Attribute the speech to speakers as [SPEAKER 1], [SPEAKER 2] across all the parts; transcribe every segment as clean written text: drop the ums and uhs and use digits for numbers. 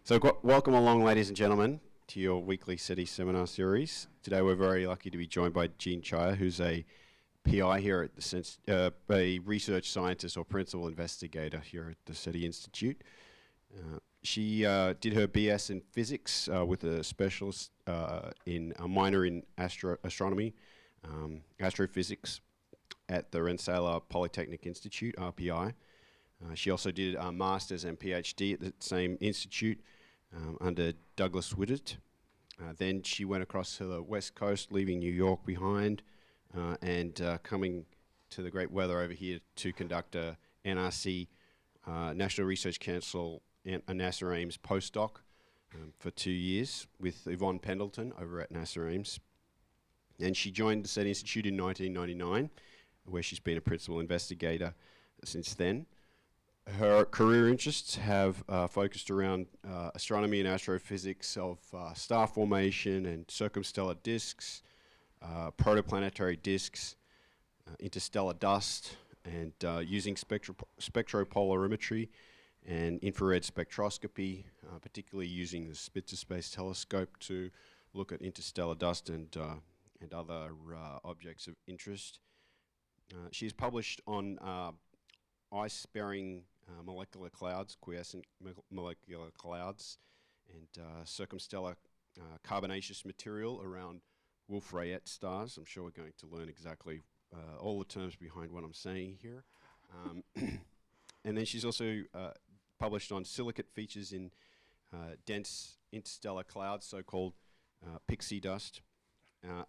[SPEAKER 1] So welcome along, ladies and gentlemen, to your weekly SETI seminar series. Today we're very lucky to be joined by Chiar, who's a PI here at the a research scientist or principal investigator here at the SETI Institute. She did her BS in physics with a specialist in a minor in astronomy, astrophysics at the Rensselaer Polytechnic Institute, RPI. She also did a master's and PhD at the same institute under Douglas Wittert. Then she went across to the West Coast, leaving New York behind, and coming to the great weather over here to conduct a NRC, National Research Council, and a NASA Ames postdoc for 2 years with Yvonne Pendleton over at NASA Ames. And she joined the SETI Institute in 1999, where she's been a principal investigator since then. Her career interests have focused around astronomy and astrophysics of star formation and circumstellar disks, protoplanetary disks, interstellar dust, and using spectropolarimetry and infrared spectroscopy, particularly using the Spitzer Space Telescope to look at interstellar dust and other objects of interest. She's published on ice-bearing molecular clouds, quiescent molecular clouds, and circumstellar carbonaceous material around Wolf-Rayet stars. I'm sure we're going to learn exactly all the terms behind what I'm saying here. And then she's also published on silicate features in dense interstellar clouds, so-called pixie dust.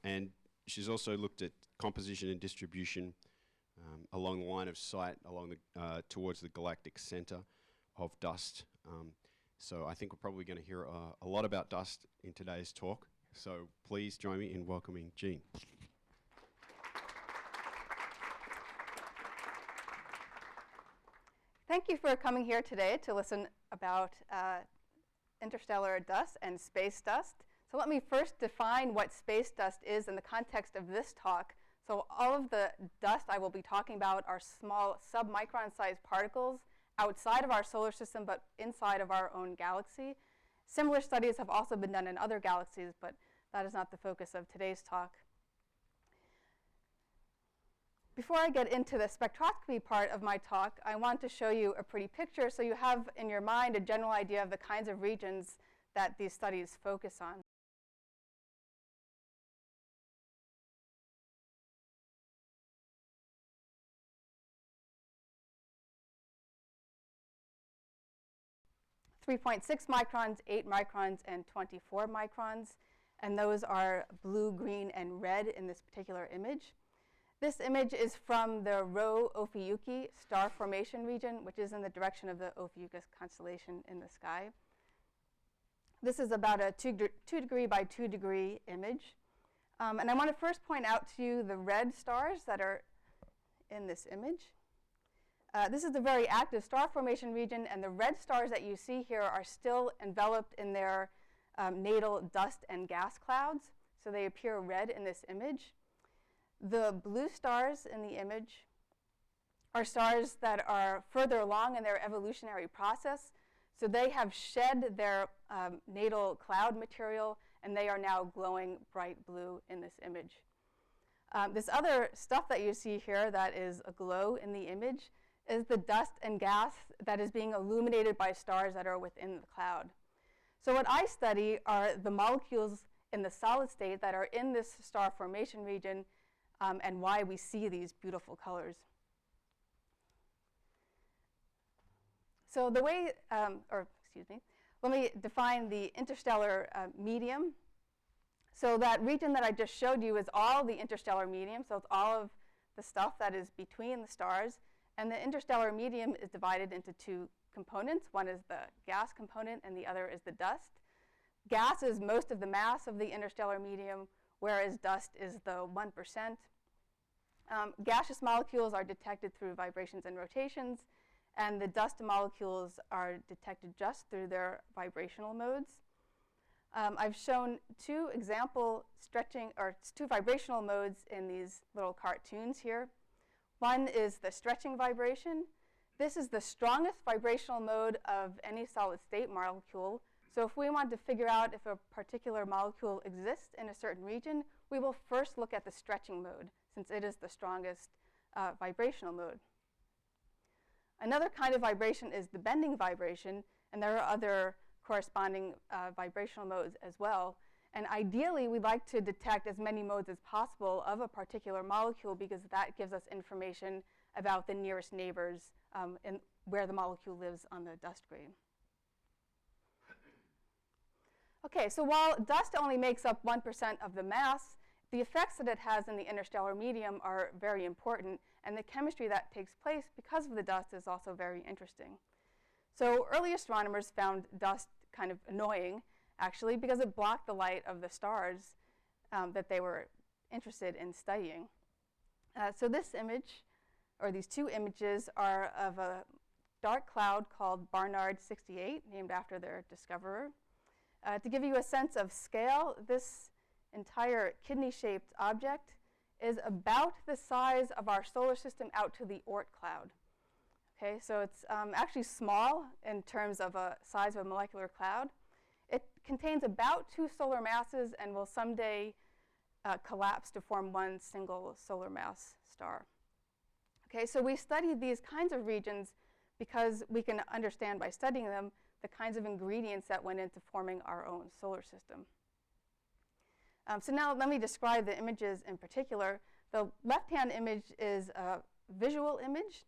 [SPEAKER 1] And she's also looked at composition and distribution along the line of sight, along the towards the galactic center of dust. So I think we're probably going to hear a lot about dust in today's talk. So please join me in welcoming Jean.
[SPEAKER 2] Thank you for coming here today to listen about interstellar dust and space dust. So let me first define what space dust is in the context of this talk. So all of the dust I will be talking about are small sub-micron-sized particles outside of our solar system, but inside of our own galaxy. Similar studies have also been done in other galaxies, but that is not the focus of today's talk. Before I get into the spectroscopy part of my talk, I want to show you a pretty picture so you have in your mind a general idea of the kinds of regions that these studies focus on. .6 microns, 8 microns, and 24 microns. And those are blue, green, and red in this particular image. This image is from the Rho Ophiuchi star formation region, which is in the direction of the Ophiuchus constellation in the sky. This is about a 2 degree by 2 degree image. And I want to first point out to you the red stars that are in this image. This is the very active star formation region, and the red stars that you see here are still enveloped in their natal dust and gas clouds, so they appear red in this image. The blue stars in the image are stars that are further along in their evolutionary process, so they have shed their natal cloud material, and they are now glowing bright blue in this image. This other stuff that you see here that is aglow in the image is the dust and gas that is being illuminated by stars that are within the cloud. So what I study are the molecules in the solid state that are in this star formation region and why we see these beautiful colors. So the way, let me define the interstellar medium. So that region that I just showed you is all the interstellar medium, so it's all of the stuff that is between the stars. And the interstellar medium is divided into two components. One is the gas component, and the other is the dust. Gas is most of the mass of the interstellar medium, whereas dust is the 1%. Gaseous molecules are detected through vibrations and rotations, and the dust molecules are detected just through their vibrational modes. I've shown two vibrational modes in these little cartoons here. One is the stretching vibration. This is the strongest vibrational mode of any solid state molecule, So if we want to figure out if a particular molecule exists in a certain region, we will first look at the stretching mode, since it is the strongest vibrational mode. Another kind of vibration is the bending vibration, and there are other corresponding vibrational modes as well. And ideally, we'd like to detect as many modes as possible of a particular molecule, because that gives us information about the nearest neighbors and where the molecule lives on the dust grain. Okay, so while dust only makes up 1% of the mass, the effects that it has in the interstellar medium are very important, and the chemistry that takes place because of the dust is also very interesting. So early astronomers found dust kind of annoying, actually, because it blocked the light of the stars that they were interested in studying. So this image, or these two images, are of a dark cloud called Barnard 68, named after their discoverer. To give you a sense of scale, this entire kidney-shaped object is about the size of our solar system out to the Oort cloud. Okay, so it's actually small in terms of a size of a molecular cloud. It contains about 2 solar masses and will someday collapse to form one single solar mass star. Okay, so we study these kinds of regions because we can understand by studying them the kinds of ingredients that went into forming our own solar system. So now let me describe the images in particular. The left-hand image is a visual image.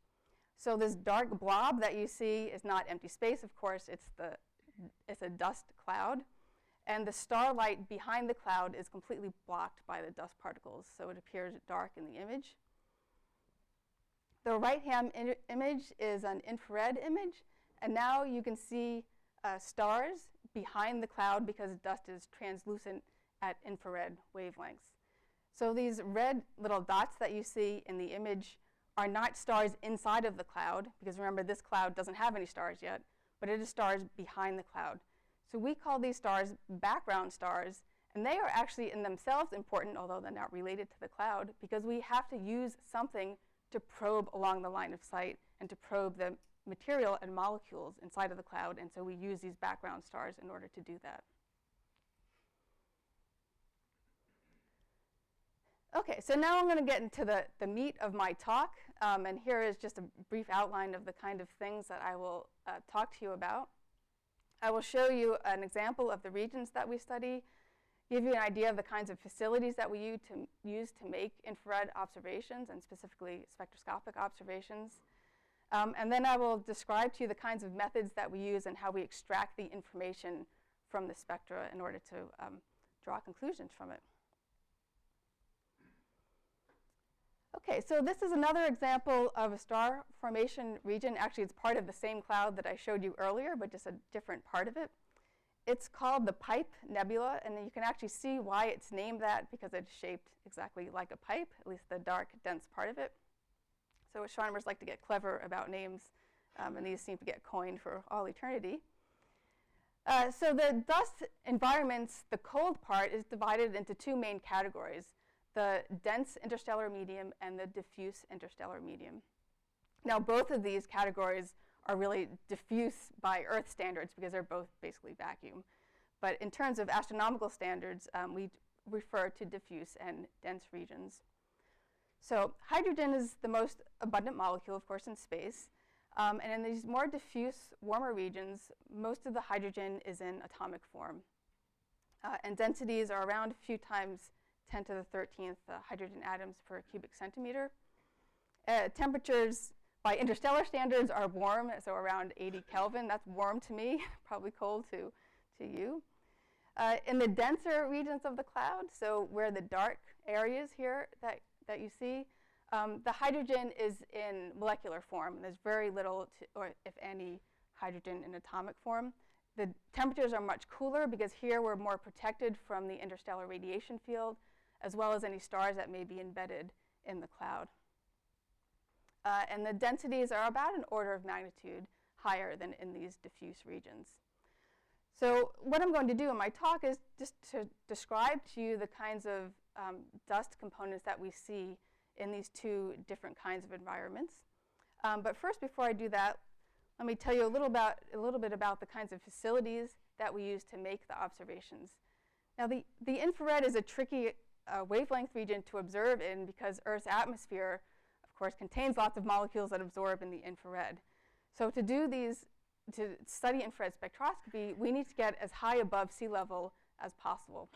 [SPEAKER 2] So this dark blob that you see is not empty space, of course. It's a dust cloud. And the starlight behind the cloud is completely blocked by the dust particles, so it appears dark in the image. The right-hand image is an infrared image. And now you can see stars behind the cloud because dust is translucent at infrared wavelengths. So these red little dots that you see in the image are not stars inside of the cloud, because remember, this cloud doesn't have any stars yet, but it is stars behind the cloud. So we call these stars background stars, and they are actually in themselves important, although they're not related to the cloud, because we have to use something to probe along the line of sight and to probe the material and molecules inside of the cloud, and so we use these background stars in order to do that. Okay, so now I'm going to get into the meat of my talk, and here is just a brief outline of the kind of things that I will talk to you about. I will show you an example of the regions that we study, give you an idea of the kinds of facilities that we use to make infrared observations, and specifically spectroscopic observations. And then I will describe to you the kinds of methods that we use and how we extract the information from the spectra in order to draw conclusions from it. Okay, so this is another example of a star formation region. Actually, it's part of the same cloud that I showed you earlier, but just a different part of it. It's called the Pipe Nebula, and you can actually see why it's named that, because it's shaped exactly like a pipe, at least the dark, dense part of it. So astronomers like to get clever about names, and these seem to get coined for all eternity. So the dust environments, the cold part, is divided into two main categories: the dense interstellar medium and the diffuse interstellar medium. Now, both of these categories are really diffuse by Earth standards because they're both basically vacuum. But in terms of astronomical standards, we refer to diffuse and dense regions. So hydrogen is the most abundant molecule, of course, in space. And in these more diffuse, warmer regions, most of the hydrogen is in atomic form. And densities are around a few times 10 to the 13th hydrogen atoms per cubic centimeter. Temperatures by interstellar standards are warm, so around 80 Kelvin. That's warm to me, probably cold to you. In the denser regions of the cloud, so where the dark areas here that you see, the hydrogen is in molecular form. There's very little, or if any, hydrogen in atomic form. The temperatures are much cooler because here we're more protected from the interstellar radiation field, as well as any stars that may be embedded in the cloud. And the densities are about an order of magnitude higher than in these diffuse regions. So what I'm going to do in my talk is just to describe to you the kinds of dust components that we see in these two different kinds of environments. But first, before I do that, let me tell you a little bit about the kinds of facilities that we use to make the observations. Now, the infrared is a tricky wavelength region to observe in because Earth's atmosphere, of course, contains lots of molecules that absorb in the infrared. So to study infrared spectroscopy, we need to get as high above sea level as possible.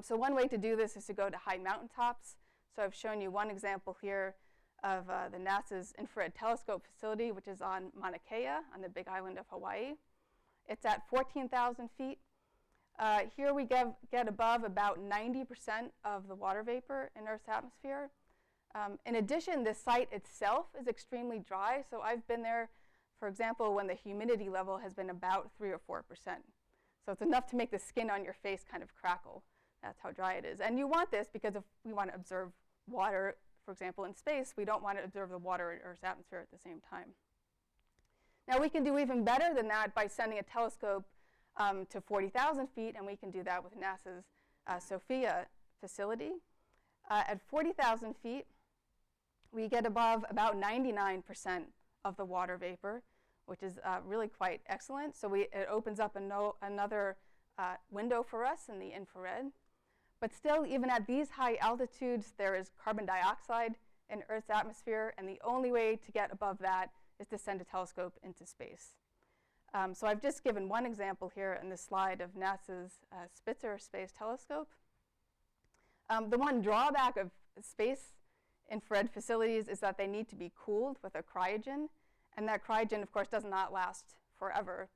[SPEAKER 2] So one way to do this is to go to high mountaintops. So I've shown you one example here of the NASA's Infrared Telescope facility, which is on Mauna Kea on the Big Island of Hawaii. It's at 14,000 feet. Here we get above about 90% of the water vapor in Earth's atmosphere. In addition, the site itself is extremely dry. So I've been there, for example, when the humidity level has been about 3 or 4%. So it's enough to make the skin on your face kind of crackle. That's how dry it is. And you want this because if we want to observe water, for example, in space, we don't want to observe the water in Earth's atmosphere at the same time. Now, we can do even better than that by sending a telescope to 40,000 feet, and we can do that with NASA's SOFIA facility. At 40,000 feet, we get above about 99% of the water vapor, which is really quite excellent. So it opens up another window for us in the infrared. But still, even at these high altitudes, there is carbon dioxide in Earth's atmosphere, and the only way to get above that is to send a telescope into space. So I've just given one example here in this slide of NASA's Spitzer Space Telescope. The one drawback of space infrared facilities is that they need to be cooled with a cryogen, and that cryogen, of course, does not last forever.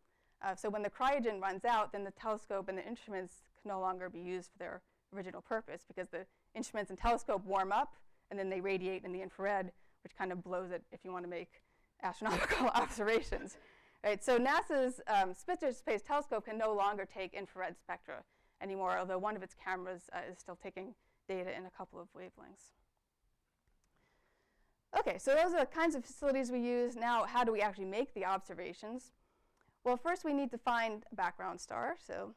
[SPEAKER 2] So when the cryogen runs out, then the telescope and the instruments can no longer be used for their original purpose because the instruments and telescope warm up, and then they radiate in the infrared, which kind of blows it if you want to make astronomical observations. Right, so NASA's Spitzer Space Telescope can no longer take infrared spectra anymore, although one of its cameras is still taking data in a couple of wavelengths. Okay, so those are the kinds of facilities we use. Now, how do we actually make the observations? Well, first we need to find a background star. So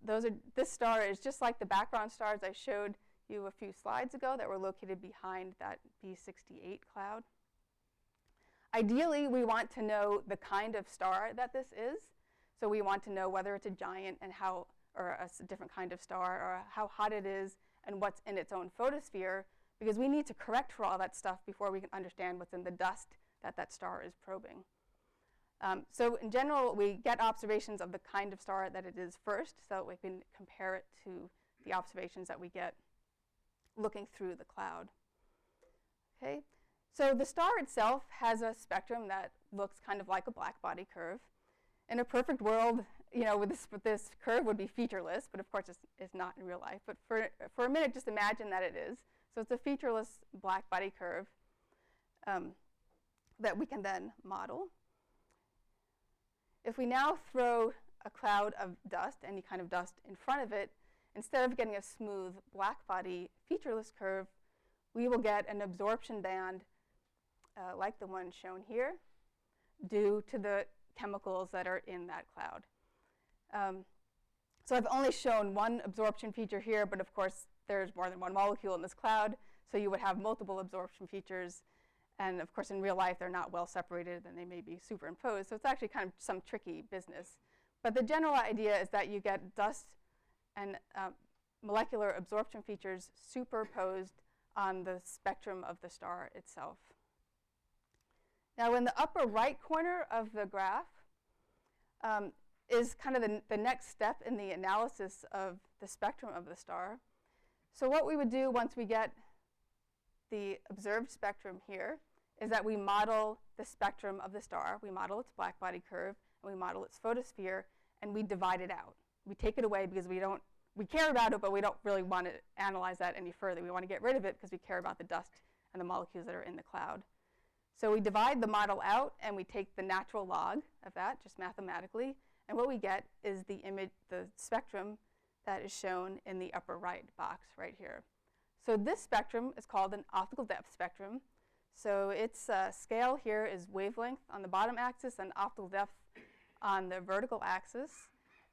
[SPEAKER 2] this star is just like the background stars I showed you a few slides ago that were located behind that B68 cloud. Ideally, we want to know the kind of star that this is. So we want to know whether it's a giant and how, or a different kind of star, or how hot it is and what's in its own photosphere, because we need to correct for all that stuff before we can understand what's in the dust that star is probing. So in general, we get observations of the kind of star that it is first, so that we can compare it to the observations that we get looking through the cloud. Okay. So the star itself has a spectrum that looks kind of like a black body curve. In a perfect world, with this curve would be featureless, but of course it's not in real life. But for a minute, just imagine that it is. So it's a featureless black body curve that we can then model. If we now throw a cloud of dust, any kind of dust, in front of it, instead of getting a smooth black body featureless curve, we will get an absorption band like the one shown here due to the chemicals that are in that cloud. So I've only shown one absorption feature here, but of course there's more than one molecule in this cloud, so you would have multiple absorption features. And of course in real life they're not well separated and they may be superimposed, so it's actually kind of some tricky business. But the general idea is that you get dust and molecular absorption features superposed on the spectrum of the star itself. Now in the upper right corner of the graph is kind of the next step in the analysis of the spectrum of the star. So what we would do once we get the observed spectrum here is that we model the spectrum of the star. We model its black body curve, and we model its photosphere, and we divide it out. We take it away because we care about it, but we don't really want to analyze that any further. We want to get rid of it because we care about the dust and the molecules that are in the cloud. So we divide the model out, and we take the natural log of that, just mathematically, and what we get is the spectrum that is shown in the upper right box right here. So this spectrum is called an optical depth spectrum. So its scale here is wavelength on the bottom axis and optical depth on the vertical axis.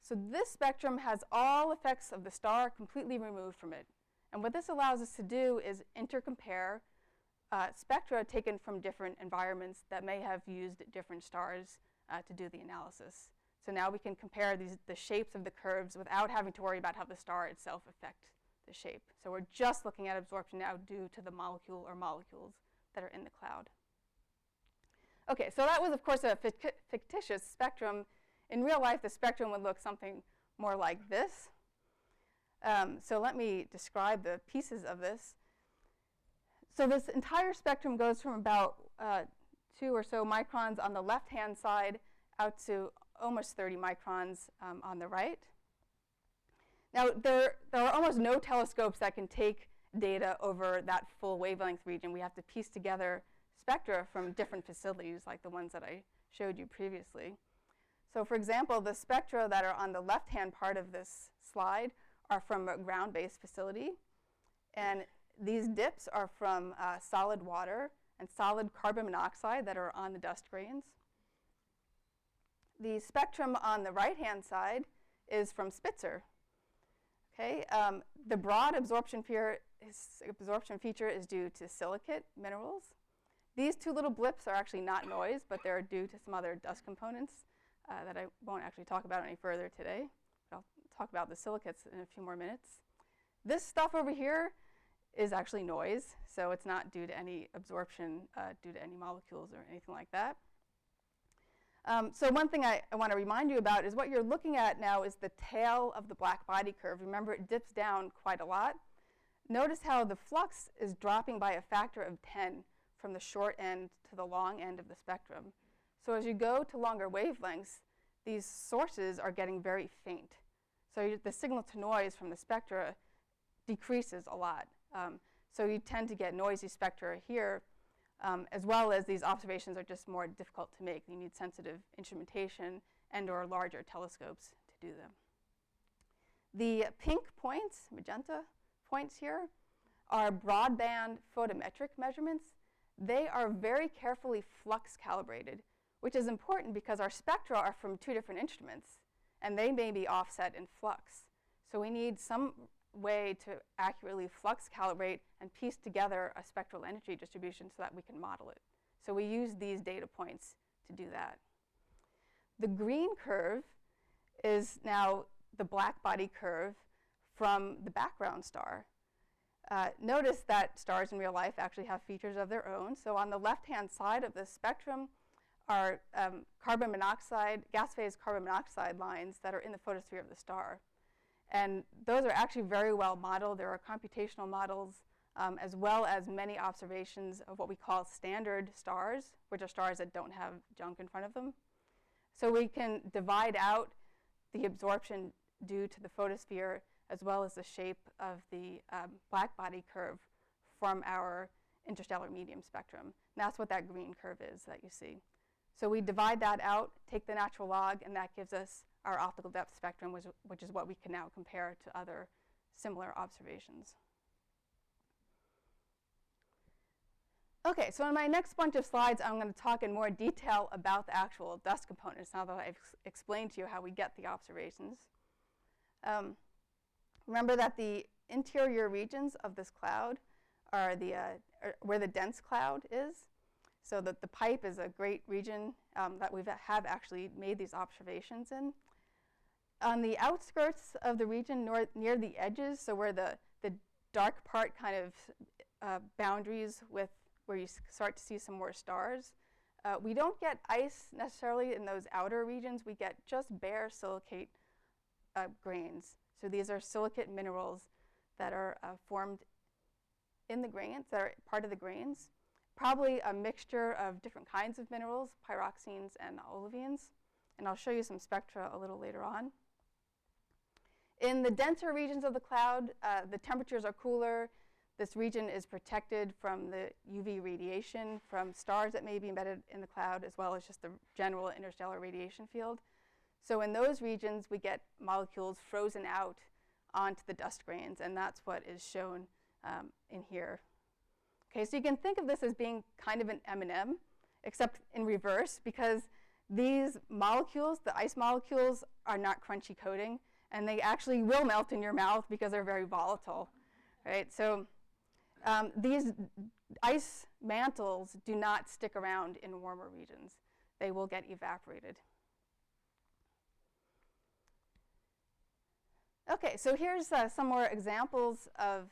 [SPEAKER 2] So this spectrum has all effects of the star completely removed from it. And what this allows us to do is intercompare spectra taken from different environments that may have used different stars to do the analysis. So now we can compare the shapes of the curves without having to worry about how the star itself affects the shape. So we're just looking at absorption now due to the molecule or molecules that are in the cloud. Okay, so that was, of course, a fictitious spectrum. In real life, the spectrum would look something more like this. So let me describe the pieces of this. So this entire spectrum goes from about 2 or so microns on the left-hand side out to almost 30 microns on the right. Now, there are almost no telescopes that can take data over that full wavelength region. We have to piece together spectra from different facilities, like the ones that I showed you previously. So for example, the spectra that are on the left-hand part of this slide are from a ground-based facility. And these dips are from solid water and solid carbon monoxide that are on the dust grains. The spectrum on the right-hand side is from Spitzer. Okay, the broad absorption feature is due to silicate minerals. These two little blips are actually not noise, but they're due to some other dust components that I won't actually talk about any further today. But I'll talk about the silicates in a few more minutes. This stuff over here is actually noise, so it's not due to any absorption due to any molecules or anything like that. So one thing I want to remind you about is what you're looking at now is the tail of the black body curve. Remember, it dips down quite a lot. Notice how the flux is dropping by a factor of 10 from the short end to the long end of the spectrum. So as you go to longer wavelengths, these sources are getting very faint. So the signal to noise from the spectra decreases a lot. So you tend to get noisy spectra here, as well as these observations are just more difficult to make. You need sensitive instrumentation and or larger telescopes to do them. The pink points, magenta points here, are broadband photometric measurements. They are very carefully flux calibrated, which is important because our spectra are from 2 different instruments, and they may be offset in flux. So we need some way to accurately flux calibrate and piece together a spectral energy distribution so that we can model it. So we use these data points to do that. The green curve is now the black body curve from the background star. Notice that stars in real life actually have features of their own. So on the left-hand side of the spectrum are carbon monoxide, gas phase carbon monoxide lines that are in the photosphere of the star. And those are actually very well modeled. There are computational models, as well as many observations of what we call standard stars, which are stars that don't have junk in front of them. So we can divide out the absorption due to the photosphere, as well as the shape of the black body curve from our interstellar medium spectrum. And that's what that green curve is that you see. So we divide that out, take the natural log, and that gives us our optical depth spectrum, which is what we can now compare to other similar observations. Okay, so in my next bunch of slides, I'm going to talk in more detail about the actual dust components now that I've explained to you how we get the observations. Remember that the interior regions of this cloud are where the dense cloud is. So the pipe is a great region that we have actually made these observations in. On the outskirts of the region, near the edges, so where the dark part kind of boundaries with where you start to see some more stars, we don't get ice necessarily in those outer regions. We get just bare silicate grains. So these are silicate minerals that are formed in the grains, that are part of the grains. Probably a mixture of different kinds of minerals, pyroxenes and olivines. And I'll show you some spectra a little later on. In the denser regions of the cloud, the temperatures are cooler. This region is protected from the UV radiation from stars that may be embedded in the cloud, as well as just the general interstellar radiation field. So in those regions, we get molecules frozen out onto the dust grains, and that's what is shown in here. Okay, so you can think of this as being kind of an M&M, except in reverse, because these molecules, the ice molecules, are not crunchy coating, and they actually will melt in your mouth because they're very volatile, right? So These ice mantles do not stick around in warmer regions. They will get evaporated. Okay, so here's some more examples of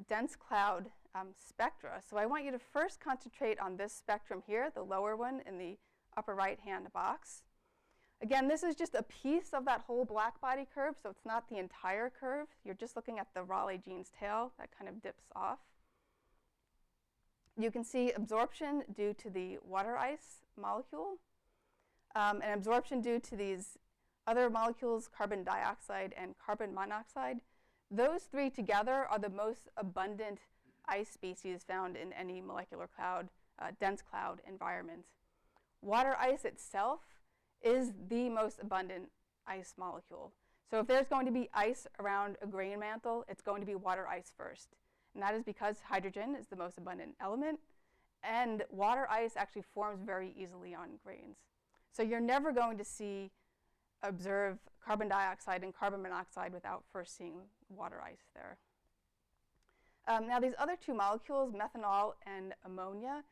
[SPEAKER 2] dense cloud spectra. So I want you to first concentrate on this spectrum here, the lower one in the upper right-hand box. Again, this is just a piece of that whole black body curve, so it's not the entire curve. You're just looking at the Raleigh-Jeans tail that kind of dips off. You can see absorption due to the water ice molecule, and absorption due to these other molecules, carbon dioxide and carbon monoxide. Those three together are the most abundant ice species found in any molecular cloud, dense cloud environment. Water ice itself is the most abundant ice molecule. So if there's going to be ice around a grain mantle, it's going to be water ice first. And that is because hydrogen is the most abundant element, and water ice actually forms very easily on grains. So you're never going to observe carbon dioxide and carbon monoxide without first seeing water ice there. Now these other two molecules, methanol and ammonia,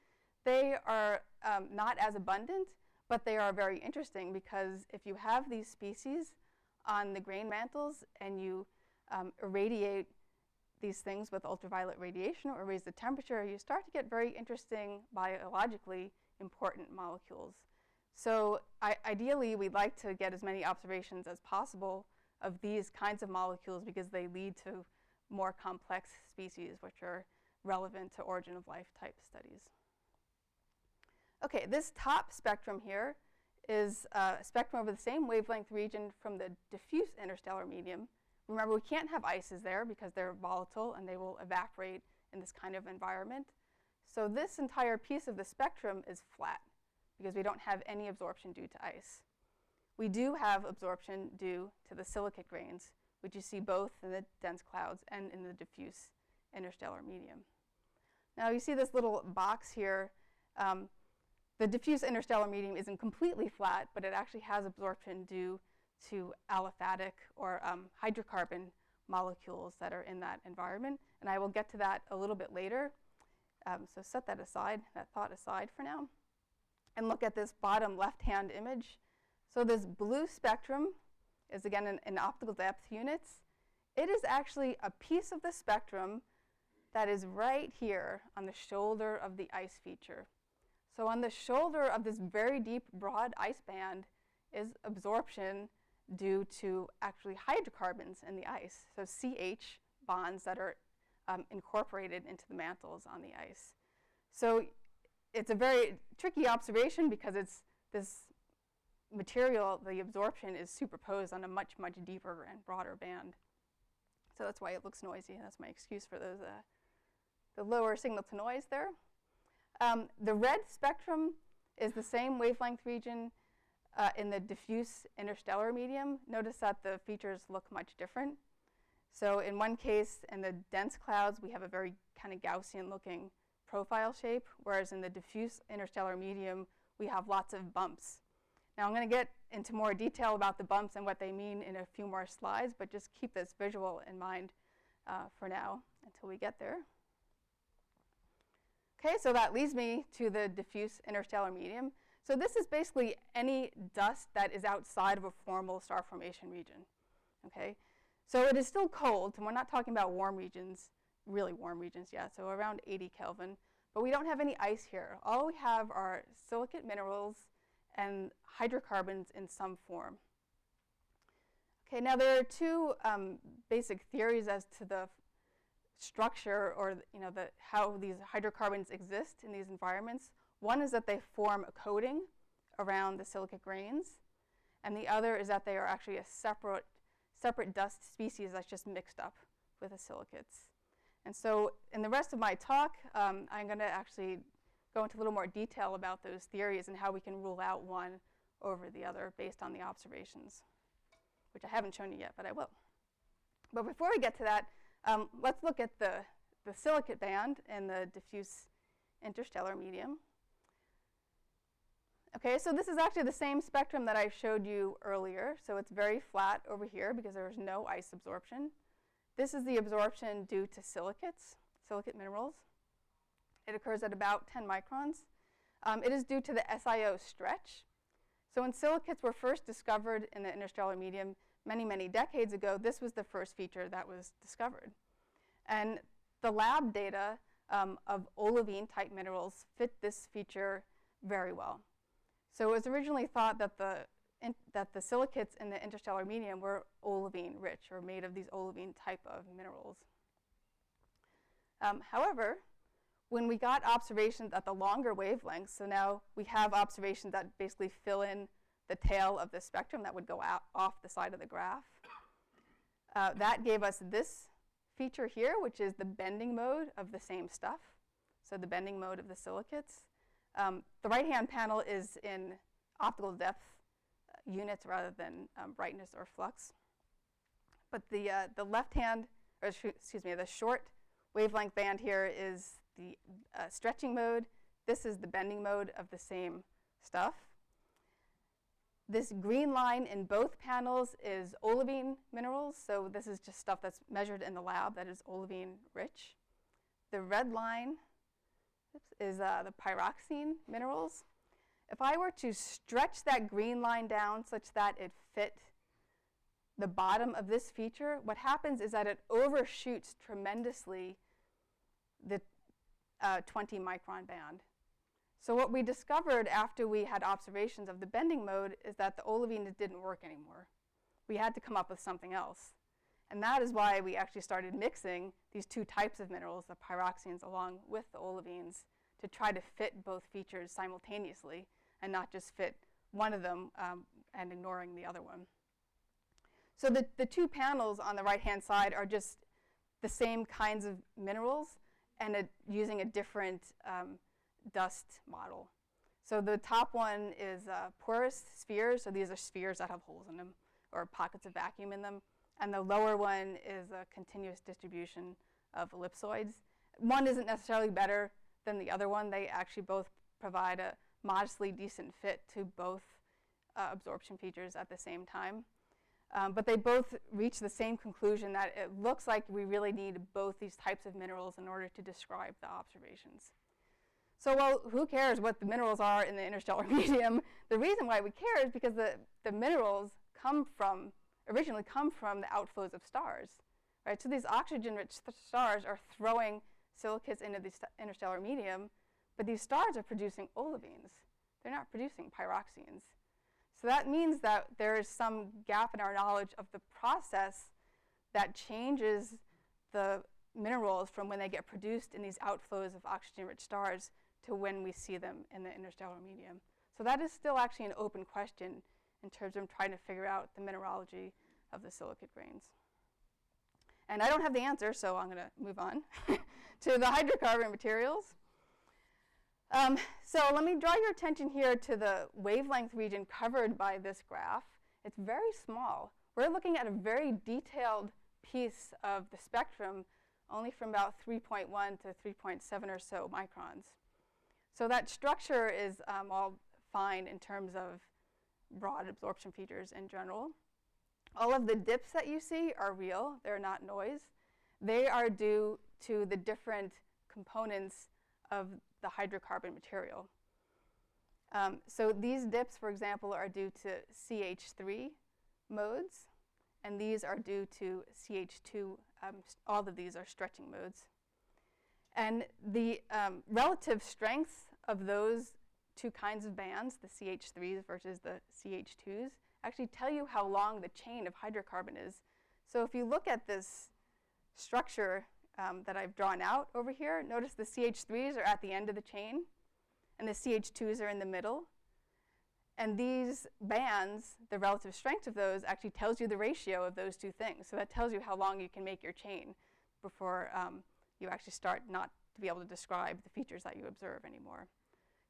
[SPEAKER 2] they are not as abundant, but they are very interesting because if you have these species on the grain mantles and you irradiate these things with ultraviolet radiation or raise the temperature, you start to get very interesting biologically important molecules. So ideally, we'd like to get as many observations as possible of these kinds of molecules because they lead to more complex species which are relevant to origin of life type studies. Okay, this top spectrum here is a spectrum over the same wavelength region from the diffuse interstellar medium. Remember, we can't have ices there because they're volatile and they will evaporate in this kind of environment. So this entire piece of the spectrum is flat because we don't have any absorption due to ice. We do have absorption due to the silicate grains, which you see both in the dense clouds and in the diffuse interstellar medium. Now you see this little box here. The diffuse interstellar medium isn't completely flat, but it actually has absorption due to aliphatic or hydrocarbon molecules that are in that environment. And I will get to that a little bit later. So set that aside, that thought aside for now. And look at this bottom left-hand image. So this blue spectrum is again in optical depth units. It is actually a piece of the spectrum that is right here on the shoulder of the ice feature. So on the shoulder of this very deep, broad ice band is absorption due to actually hydrocarbons in the ice, so CH bonds that are incorporated into the mantles on the ice. So it's a very tricky observation because it's this material, the absorption is superposed on a much, much deeper and broader band. So that's why it looks noisy. That's my excuse for those, the lower signal to noise there. The red spectrum is the same wavelength region in the diffuse interstellar medium. Notice that the features look much different. So in one case, in the dense clouds, we have a very kind of Gaussian-looking profile shape, whereas in the diffuse interstellar medium, we have lots of bumps. Now I'm going to get into more detail about the bumps and what they mean in a few more slides, but just keep this visual in mind for now until we get there. Okay, so that leads me to the diffuse interstellar medium. So this is basically any dust that is outside of a formal star formation region. Okay, so it is still cold, and we're not talking about warm regions, really warm regions yet, so around 80 Kelvin. But we don't have any ice here. All we have are silicate minerals and hydrocarbons in some form. Okay, now there are two basic theories as to the structure or how these hydrocarbons exist in these environments. One is that they form a coating around the silicate grains, and the other is that they are actually a separate dust species that's just mixed up with the silicates. And so in the rest of my talk, I'm going to actually go into a little more detail about those theories and how we can rule out one over the other based on the observations, which I haven't shown you yet, but I will. But before we get to that, let's look at the silicate band in the diffuse interstellar medium. Okay, so this is actually the same spectrum that I showed you earlier. So it's very flat over here because there is no ice absorption. This is the absorption due to silicates. silicate minerals. It occurs at about 10 microns. It is due to the SiO stretch. So when silicates were first discovered in the interstellar medium many, many decades ago, this was the first feature that was discovered. And the lab data of olivine-type minerals fit this feature very well. So it was originally thought that the silicates in the interstellar medium were olivine-rich, or made of these olivine type of minerals. However, when we got observations at the longer wavelengths, so now we have observations that basically fill in the tail of the spectrum that would go out off the side of the graph, that gave us this feature here, which is the bending mode of the same stuff. So the bending mode of the silicates. The right-hand panel is in optical depth units rather than brightness or flux. But the left-hand, or excuse me, the short wavelength band here is the stretching mode. This is the bending mode of the same stuff. This green line in both panels is olivine minerals, so this is just stuff that's measured in the lab that is olivine rich. The red line is the pyroxene minerals. If I were to stretch that green line down such that it fit the bottom of this feature, what happens is that it overshoots tremendously the 20 micron band. So what we discovered after we had observations of the bending mode is that the olivine didn't work anymore. We had to come up with something else. And that is why we actually started mixing these two types of minerals, the pyroxenes along with the olivines, to try to fit both features simultaneously and not just fit one of them and ignoring the other one. So the two panels on the right-hand side are just the same kinds of minerals and using a different dust model. So the top one is porous spheres, so these are spheres that have holes in them or pockets of vacuum in them. And the lower one is a continuous distribution of ellipsoids. One isn't necessarily better than the other one. They actually both provide a modestly decent fit to both absorption features at the same time. But they both reach the same conclusion that it looks like we really need both these types of minerals in order to describe the observations. So, well, who cares what the minerals are in the interstellar medium? The reason why we care is because the minerals originally come from the outflows of stars, right? So these oxygen-rich stars are throwing silicates into the interstellar medium, but these stars are producing olivines. They're not producing pyroxenes. So that means that there is some gap in our knowledge of the process that changes the minerals from when they get produced in these outflows of oxygen-rich stars to when we see them in the interstellar medium. So that is still actually an open question in terms of trying to figure out the mineralogy of the silicate grains. And I don't have the answer, so I'm going to move on to the hydrocarbon materials. So let me draw your attention here to the wavelength region covered by this graph. It's very small. We're looking at a very detailed piece of the spectrum, only from about 3.1 to 3.7 or so microns. So that structure is all fine in terms of broad absorption features in general. All of the dips that you see are real. They're not noise. They are due to the different components of the hydrocarbon material. So these dips, for example, are due to CH3 modes, and these are due to CH2. All of these are stretching modes. And the relative strengths of those two kinds of bands, the CH3s versus the CH2s, actually tell you how long the chain of hydrocarbon is. So if you look at this structure that I've drawn out over here, notice the CH3s are at the end of the chain, and the CH2s are in the middle. And these bands, the relative strength of those, actually tells you the ratio of those two things. So that tells you how long you can make your chain before you actually start not to be able to describe the features that you observe anymore.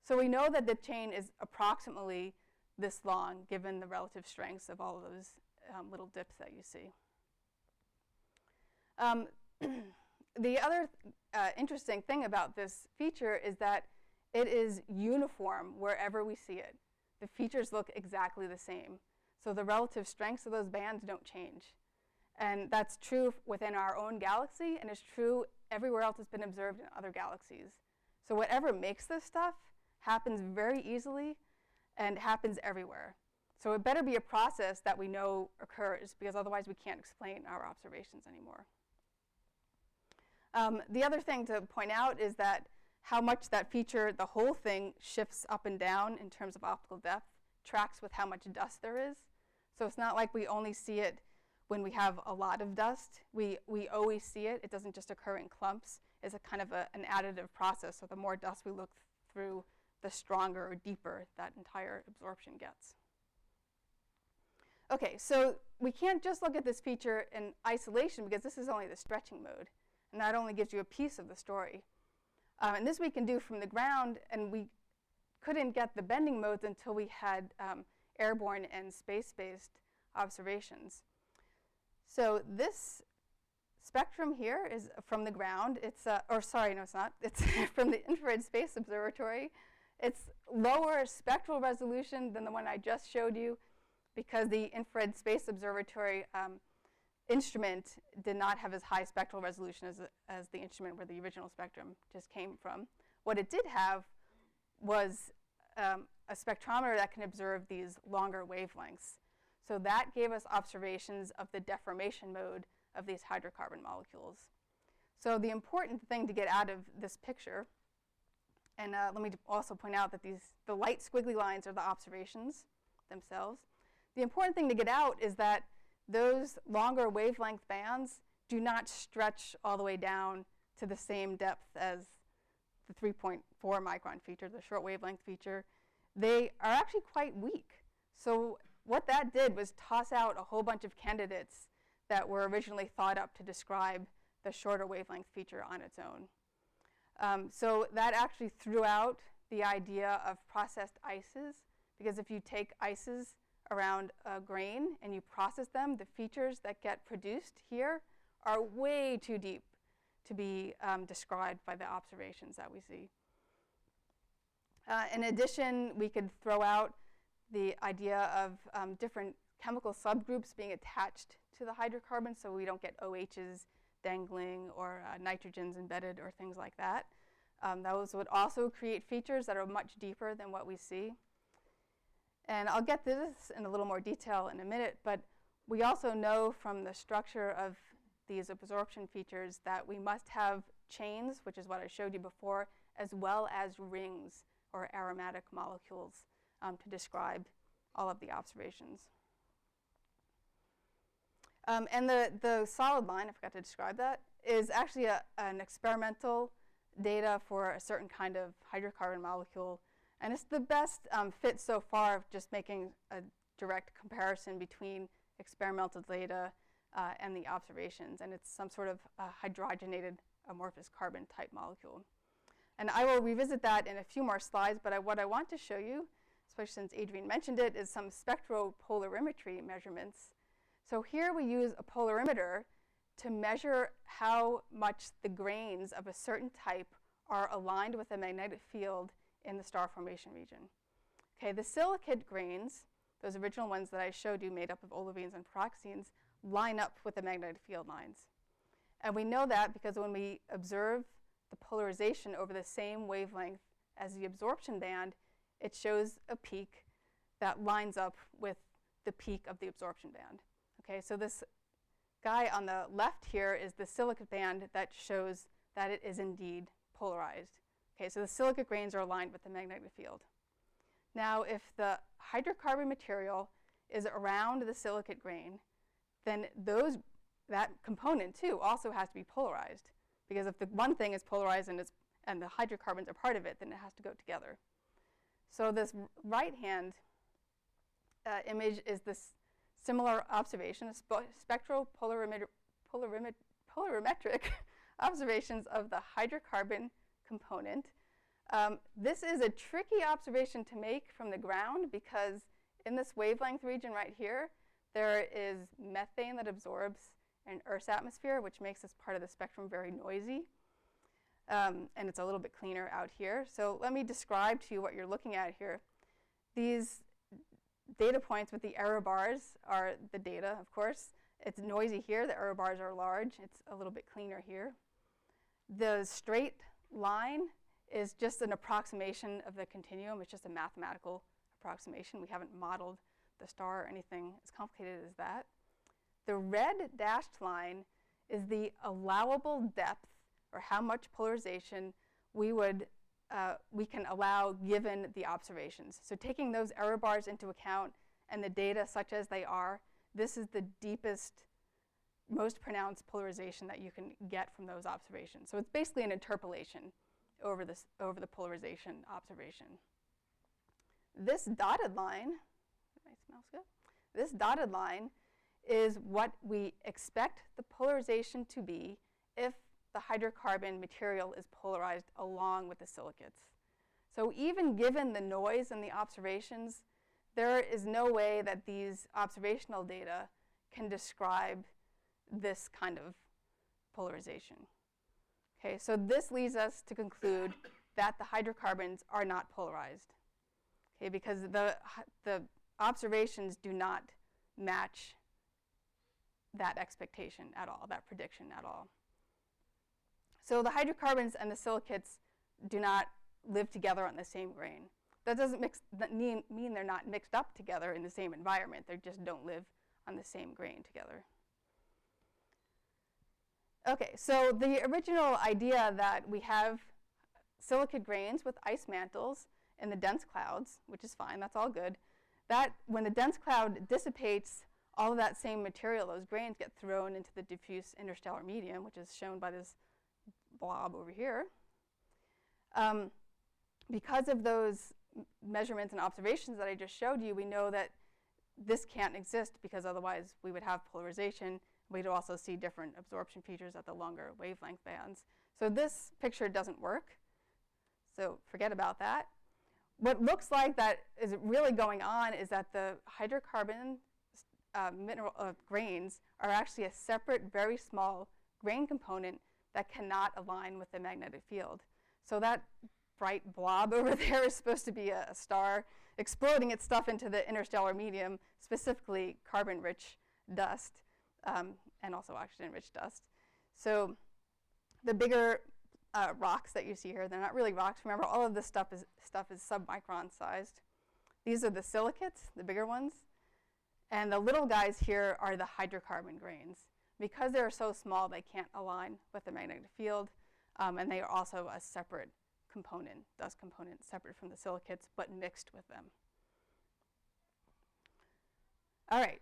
[SPEAKER 2] So we know that the chain is approximately this long, given the relative strengths of all of those little dips that you see. The other interesting thing about this feature is that it is uniform wherever we see it. The features look exactly the same. So the relative strengths of those bands don't change. And that's true within our own galaxy, and it's true everywhere else it's been observed in other galaxies. So whatever makes this stuff happens very easily and happens everywhere. So it better be a process that we know occurs, because otherwise we can't explain our observations anymore. The other thing to point out is that how much that feature, the whole thing, shifts up and down in terms of optical depth, tracks with how much dust there is. So it's not like we only see it when we have a lot of dust. We always see it. It doesn't just occur in clumps. It's a kind of an additive process. So the more dust we look through, the stronger or deeper that entire absorption gets. Okay, so we can't just look at this feature in isolation, because this is only the stretching mode, and that only gives you a piece of the story. And this we can do from the ground, and we couldn't get the bending modes until we had airborne and space-based observations. So this spectrum here is from the ground. It's, or sorry, no, it's not. It's from the Infrared Space Observatory. It's lower spectral resolution than the one I just showed you, because the Infrared Space Observatory instrument did not have as high spectral resolution as the instrument where the original spectrum just came from. What it did have was a spectrometer that can observe these longer wavelengths. So that gave us observations of the deformation mode of these hydrocarbon molecules. So the important thing to get out of this picture, and let me also point out that the light squiggly lines are the observations themselves. The important thing to get out is that those longer wavelength bands do not stretch all the way down to the same depth as the 3.4 micron feature, the short wavelength feature. They are actually quite weak. So what that did was toss out a whole bunch of candidates that were originally thought up to describe the shorter wavelength feature on its own. So that actually threw out the idea of processed ices, because if you take ices around a grain and you process them, the features that get produced here are way too deep to be described by the observations that we see. In addition, we could throw out the idea of different chemical subgroups being attached to the hydrocarbon, so we don't get OHs dangling or nitrogens embedded or things like that. Those would also create features that are much deeper than what we see. And I'll get to this in a little more detail in a minute, but we also know from the structure of these absorption features that we must have chains, which is what I showed you before, as well as rings or aromatic molecules to describe all of the observations. And the solid line, I forgot to describe that, is actually an experimental data for a certain kind of hydrocarbon molecule. And it's the best fit so far of just making a direct comparison between experimental data and the observations. And it's some sort of hydrogenated amorphous carbon type molecule. And I will revisit that in a few more slides, but what I want to show you, especially since Adrian mentioned it, is some spectral polarimetry measurements. So here we use a polarimeter to measure how much the grains of a certain type are aligned with a magnetic field in the star formation region. Okay, the silicate grains, those original ones that I showed you made up of olivines and pyroxenes, line up with the magnetic field lines. And we know that because when we observe the polarization over the same wavelength as the absorption band, it shows a peak that lines up with the peak of the absorption band. Okay, so this guy on the left here is the silicate band that shows that it is indeed polarized. Okay, so the silicate grains are aligned with the magnetic field. Now, if the hydrocarbon material is around the silicate grain, then that component too also has to be polarized, because if the one thing is polarized and the hydrocarbons are part of it, then it has to go together. So this right-hand image is this similar observation, spectral polarimetric observations of the hydrocarbon component. This is a tricky observation to make from the ground, because in this wavelength region right here, there is methane that absorbs in Earth's atmosphere, which makes this part of the spectrum very noisy. And it's a little bit cleaner out here. So let me describe to you what you're looking at here. These data points with the error bars are the data, of course, It's noisy here. The error bars are large. It's a little bit cleaner here. The straight line is just an approximation of the continuum. It's just a mathematical approximation. We haven't modeled the star or anything as complicated as that. The red dashed line is the allowable depth, or how much polarization we can allow given the observations. So taking those error bars into account and the data such as they are, this is the deepest, most pronounced polarization that you can get from those observations. So it's basically an interpolation over the polarization observation. This dotted line, this dotted line is what we expect the polarization to be if the hydrocarbon material is polarized along with the silicates. So even given the noise in the observations, there is no way that these observational data can describe this kind of polarization. Okay, so this leads us to conclude that the hydrocarbons are not polarized. Okay, because the observations do not match that expectation at all, that prediction at all. So the hydrocarbons and the silicates do not live together on the same grain. That doesn't mean they're not mixed up together in the same environment. They just don't live on the same grain together. Okay, so the original idea that we have silicate grains with ice mantles in the dense clouds, which is fine, that's all good, that when the dense cloud dissipates, all of that same material, those grains, get thrown into the diffuse interstellar medium, which is shown by this blob over here. Because of those measurements and observations that I just showed you, we know that this can't exist, because otherwise we would have polarization. We'd also see different absorption features at the longer wavelength bands. So this picture doesn't work, so forget about that. What looks like that is really going on is that the hydrocarbon grains are actually a separate, very small grain component that cannot align with the magnetic field. So that bright blob over there is supposed to be a star exploding its stuff into the interstellar medium, specifically carbon-rich dust, and also oxygen-rich dust. So the bigger rocks that you see here, they're not really rocks. Remember, all of this stuff is sub-micron-sized. These are the silicates, the bigger ones. And the little guys here are the hydrocarbon grains. Because they're so small, they can't align with the magnetic field, and they are also a separate component, dust component, separate from the silicates, but mixed with them. All right,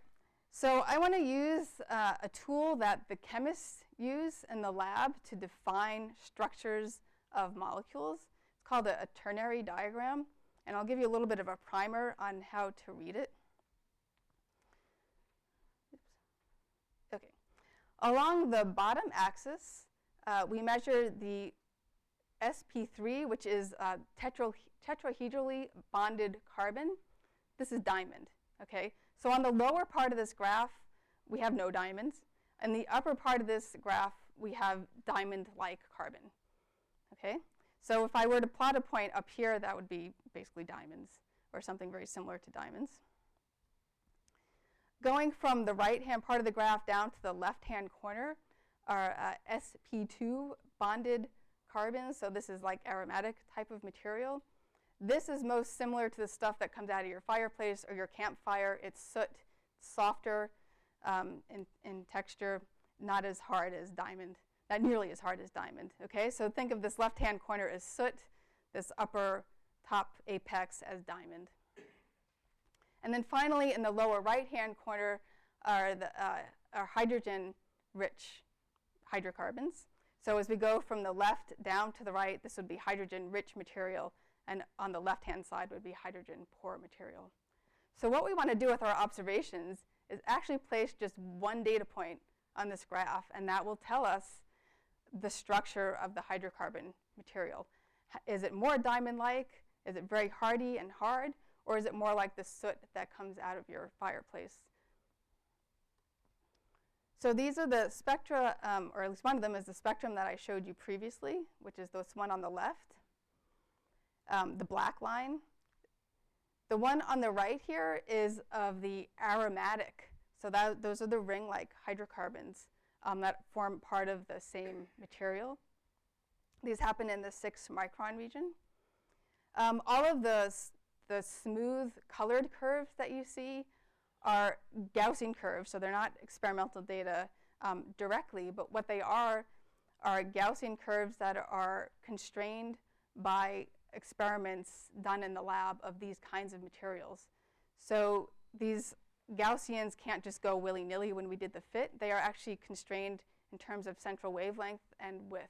[SPEAKER 2] so I want to use a tool that the chemists use in the lab to define structures of molecules. It's called a ternary diagram, and I'll give you a little bit of a primer on how to read it. Okay. Along the bottom axis, we measure the sp3, which is tetrahedrally bonded carbon. This is diamond, okay? So on the lower part of this graph, we have no diamonds. In the upper part of this graph, we have diamond-like carbon, okay? So if I were to plot a point up here, that would be basically diamonds, or something very similar to diamonds. Going from the right-hand part of the graph down to the left-hand corner are sp2 bonded carbons. So this is like aromatic type of material. This is most similar to the stuff that comes out of your fireplace or your campfire. It's soot, softer in texture, not as hard as diamond, not nearly as hard as diamond. Okay, so think of this left-hand corner as soot, this upper top apex as diamond. And then finally, in the lower right-hand corner are hydrogen-rich hydrocarbons. So as we go from the left down to the right, this would be hydrogen-rich material, and on the left-hand side would be hydrogen-poor material. So what we want to do with our observations is actually place just one data point on this graph, and that will tell us the structure of the hydrocarbon material. Is it more diamond-like? Is it very hardy and hard? Or is it more like the soot that comes out of your fireplace? So these are the spectra, or at least one of them is the spectrum that I showed you previously, which is this one on the left, the black line. The one on the right here is of the aromatic So those are the ring-like hydrocarbons that form part of the same material. These happen in the 6-micron region. All of the smooth colored curves that you see are Gaussian curves, so they're not experimental data directly, but what they are Gaussian curves that are constrained by experiments done in the lab of these kinds of materials. So these Gaussians can't just go willy-nilly when we did the fit. They are actually constrained in terms of central wavelength and width.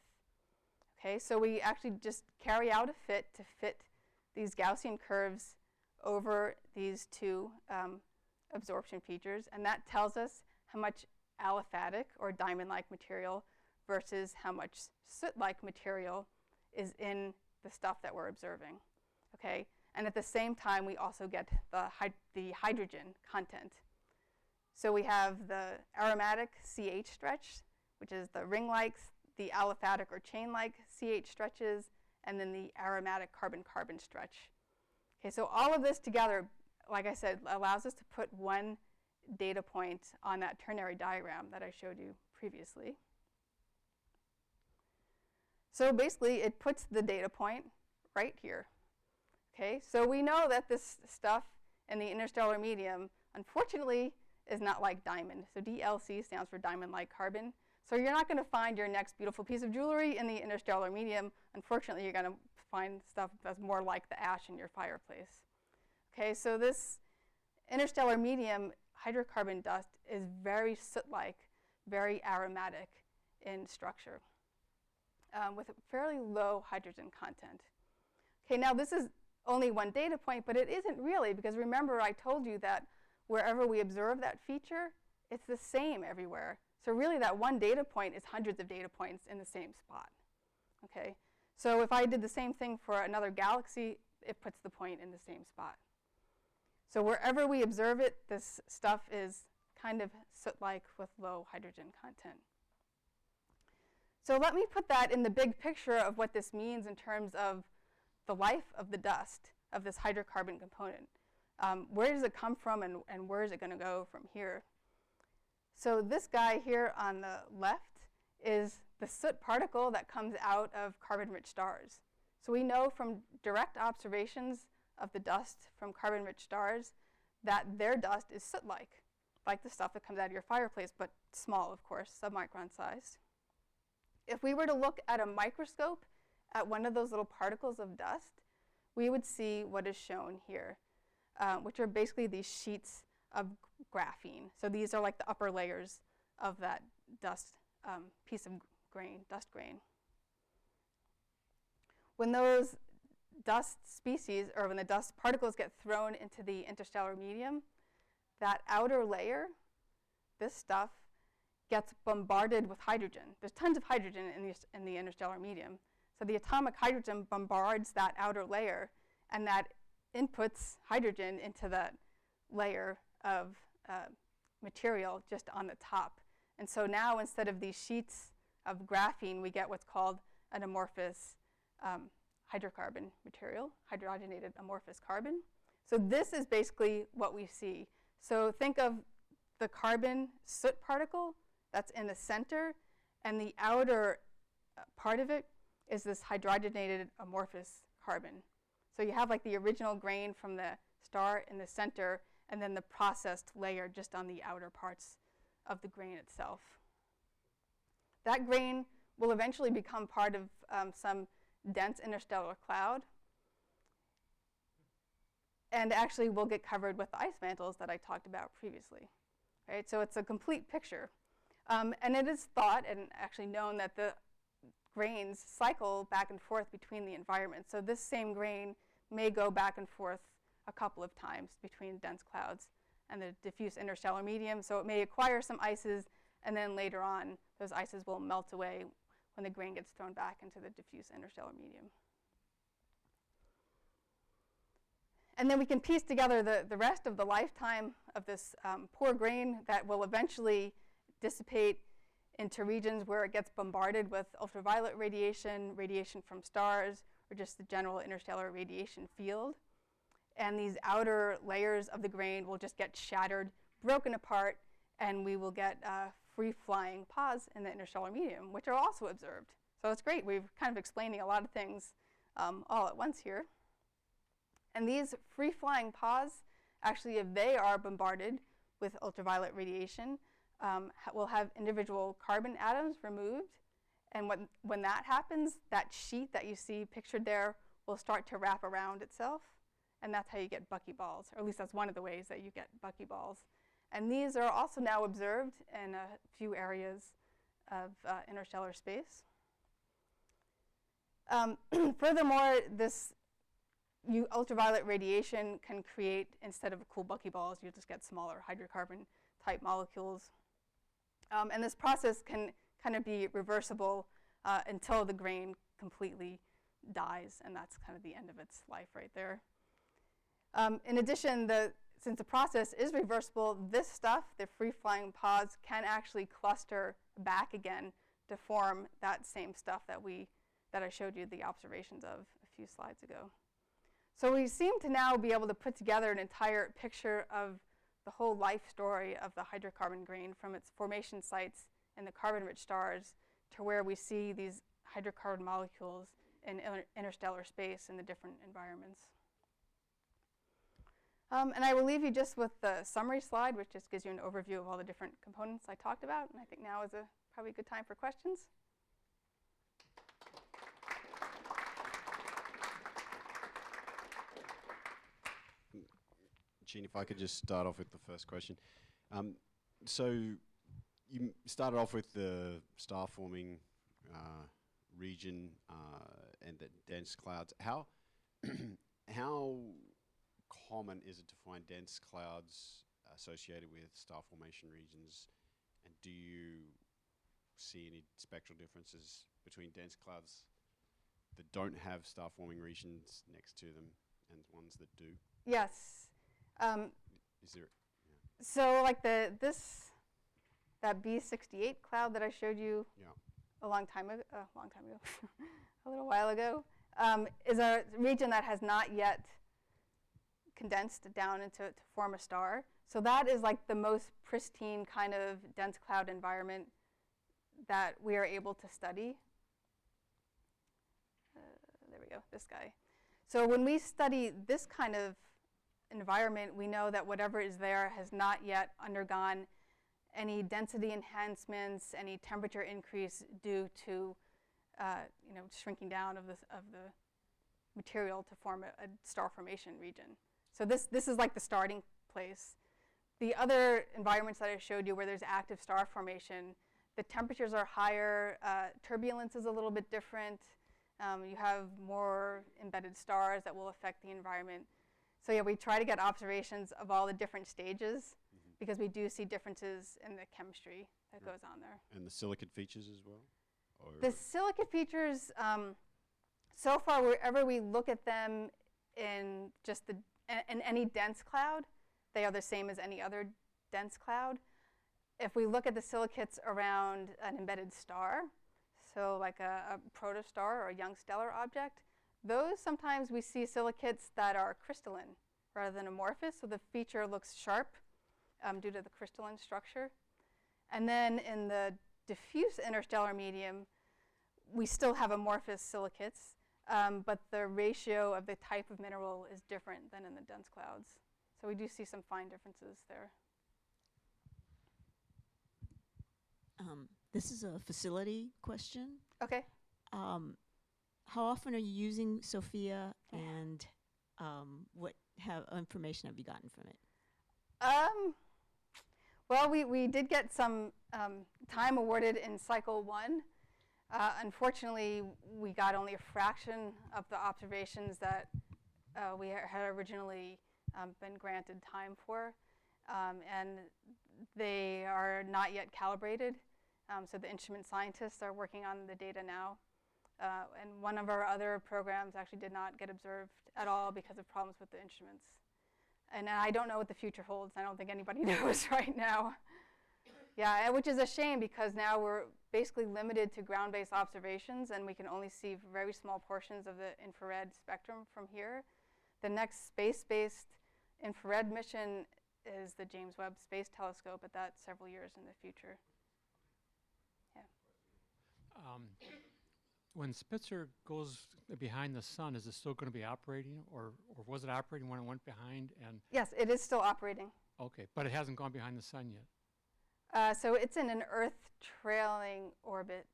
[SPEAKER 2] Okay, so we actually just carry out a fit to fit these Gaussian curves over these two absorption features, and that tells us how much aliphatic or diamond-like material versus how much soot-like material is in the stuff that we're observing. Okay, and at the same time, we also get the hydrogen content. So we have the aromatic CH stretch, which is the ring-like, the aliphatic or chain-like CH stretches, and then the aromatic carbon-carbon stretch. Okay, so all of this together, like I said, allows us to put one data point on that ternary diagram that I showed you previously. So basically, it puts the data point right here. Okay, so we know that this stuff in the interstellar medium, unfortunately, is not like diamond. So DLC stands for diamond-like carbon. So you're not going to find your next beautiful piece of jewelry in the interstellar medium. Unfortunately, you're going to find stuff that's more like the ash in your fireplace. Okay, so this interstellar medium hydrocarbon dust is very soot-like, very aromatic in structure, with a fairly low hydrogen content. Okay, now this is only one data point, but it isn't really, because remember I told you that wherever we observe that feature, it's the same everywhere. So really that one data point is hundreds of data points in the same spot. Okay, so if I did the same thing for another galaxy, it puts the point in the same spot. So wherever we observe it, this stuff is kind of soot-like with low hydrogen content. So let me put that in the big picture of what this means in terms of the life of the dust of this hydrocarbon component. Where does it come from, and where is it going to go from here? So this guy here on the left is the soot particle that comes out of carbon-rich stars. So we know from direct observations of the dust from carbon-rich stars that their dust is soot-like, like the stuff that comes out of your fireplace, but small, of course, sub-micron-sized. If we were to look at a microscope at one of those little particles of dust, we would see what is shown here, which are basically these sheets of graphene. So these are like the upper layers of that dust piece of grain, dust grain. When those dust species, or when the dust particles get thrown into the interstellar medium, that outer layer, this stuff, gets bombarded with hydrogen. There's tons of hydrogen in the interstellar medium. So the atomic hydrogen bombards that outer layer, and that inputs hydrogen into that layer of material just on the top. And so now, instead of these sheets of graphene, we get what's called an amorphous hydrocarbon material, hydrogenated amorphous carbon. So this is basically what we see. So think of the carbon soot particle that's in the center, and the outer part of it is this hydrogenated amorphous carbon. So you have like the original grain from the star in the center, and then the processed layer just on the outer parts of the grain itself. That grain will eventually become part of some dense interstellar cloud, and actually will get covered with the ice mantles that I talked about previously. Right? So it's a complete picture. And it is thought and actually known that the grains cycle back and forth between the environments. So this same grain may go back and forth a couple of times between dense clouds and the diffuse interstellar medium. So it may acquire some ices, and then later on, those ices will melt away when the grain gets thrown back into the diffuse interstellar medium. And then we can piece together the rest of the lifetime of this poor grain that will eventually dissipate into regions where it gets bombarded with ultraviolet radiation, radiation from stars, or just the general interstellar radiation field. And these outer layers of the grain will just get shattered, broken apart, and we will get free-flying Pahs in the interstellar medium, which are also observed. So it's great. We're kind of explaining a lot of things all at once here. And these free-flying Pahs, actually, if they are bombarded with ultraviolet radiation, will have individual carbon atoms removed. And when that happens, that sheet that you see pictured there will start to wrap around itself. And that's how you get buckyballs, or at least that's one of the ways that you get buckyballs. And these are also now observed in a few areas of interstellar space. Furthermore, this ultraviolet radiation can create, instead of cool buckyballs, you just get smaller hydrocarbon-type molecules. And this process can kind of be reversible until the grain completely dies, and that's kind of the end of its life right there. In addition, since the process is reversible, this stuff, the free-flying Pahs, can actually cluster back again to form that same stuff that I showed you the observations of a few slides ago. So we seem to now be able to put together an entire picture of the whole life story of the hydrocarbon grain, from its formation sites in the carbon-rich stars to where we see these hydrocarbon molecules in interstellar space in the different environments. And I will leave you just with the summary slide, which just gives you an overview of all the different components I talked about. And I think now is probably a good time for questions.
[SPEAKER 1] Jean, if I could just start off with the first question. So you started off with the star-forming region and the dense clouds. How common is it to find dense clouds associated with star formation regions? And do you see any spectral differences between dense clouds that don't have star-forming regions next to them and ones that do?
[SPEAKER 2] Yes.
[SPEAKER 1] Is there? Yeah.
[SPEAKER 2] So like that B68 cloud that I showed you a long time ago, a little while ago, is a region that has not yet condensed down to form a star. So that is like the most pristine kind of dense cloud environment that we are able to study. There we go, this guy. So when we study this kind of environment, we know that whatever is there has not yet undergone any density enhancements, any temperature increase due to shrinking down of the material to form a star formation region. So this is like the starting place. The other environments that I showed you where there's active star formation, the temperatures are higher, turbulence is a little bit different. You have more embedded stars that will affect the environment. So yeah, we try to get observations of all the different stages because we do see differences in the chemistry that goes on there.
[SPEAKER 1] And the silicate features as well? Or
[SPEAKER 2] the silicate features, so far wherever we look at them in just in any dense cloud, they are the same as any other dense cloud. If we look at the silicates around an embedded star, so like a protostar or a young stellar object, those sometimes we see silicates that are crystalline rather than amorphous, so the feature looks sharp due to the crystalline structure. And then in the diffuse interstellar medium, we still have amorphous silicates, but the ratio of the type of mineral is different than in the dense clouds. So we do see some fine differences there.
[SPEAKER 3] This is a facility question.
[SPEAKER 2] Okay.
[SPEAKER 3] How often are you using SOFIA, and what information have you gotten from it?
[SPEAKER 2] Well, we did get some time awarded in cycle 1. Unfortunately, we got only a fraction of the observations that we had originally been granted time for, and they are not yet calibrated. So the instrument scientists are working on the data now. And one of our other programs actually did not get observed at all because of problems with the instruments. And I don't know what the future holds. I don't think anybody knows right now. Yeah, which is a shame because now we're basically limited to ground-based observations and we can only see very small portions of the infrared spectrum from here. The next space-based infrared mission is the James Webb Space Telescope, but that's several years in the future.
[SPEAKER 4] When Spitzer goes behind the sun, is it still going to be operating, or was it operating when it went behind? And
[SPEAKER 2] Yes, it is still operating.
[SPEAKER 4] okay, but it hasn't gone behind the sun yet.
[SPEAKER 2] So it's in an Earth trailing orbit.